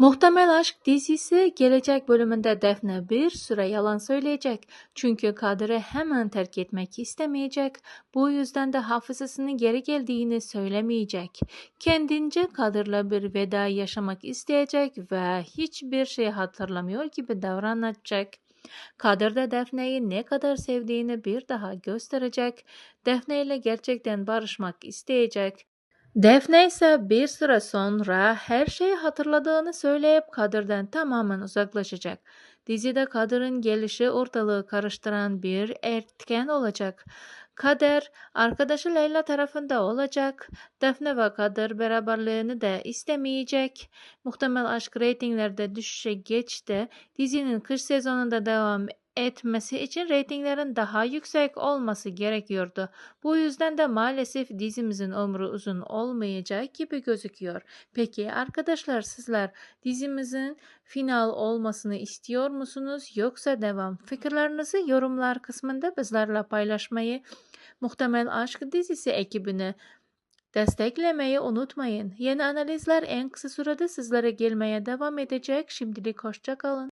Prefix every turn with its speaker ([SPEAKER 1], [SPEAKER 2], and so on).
[SPEAKER 1] Muhtemel Aşk dizisi gelecek bölümünde Defne bir süre yalan söyleyecek. Çünkü Kadir'i hemen terk etmek istemeyecek. Bu yüzden de hafızasının geri geldiğini söylemeyecek. Kendince Kadir'le bir veda yaşamak isteyecek ve hiçbir şey hatırlamıyor gibi davranacak. Kadir de Defne'yi ne kadar sevdiğini bir daha gösterecek. Defne ile gerçekten barışmak isteyecek. Defne ise bir süre sonra her şeyi hatırladığını söyleyip Kadir'den tamamen uzaklaşacak. Dizide Kadir'in gelişi ortalığı karıştıran bir etken olacak. Kadir, arkadaşı Leyla tarafında olacak. Defne ve Kadir beraberliğini de istemeyecek. Muhtemel Aşk reytinglerde düşüşe geçti. Dizinin kış sezonunda devam etmesi için reytinglerin daha yüksek olması gerekiyordu. Bu yüzden de maalesef dizimizin ömrü uzun olmayacak gibi gözüküyor. Peki arkadaşlar, sizler dizimizin final olmasını istiyor musunuz yoksa devam? Fikirlerinizi yorumlar kısmında bizlerle paylaşmayı, Muhtemel Aşk dizisi ekibini desteklemeyi unutmayın. Yeni analizler en kısa sürede sizlere gelmeye devam edecek. Şimdilik hoşça kalın.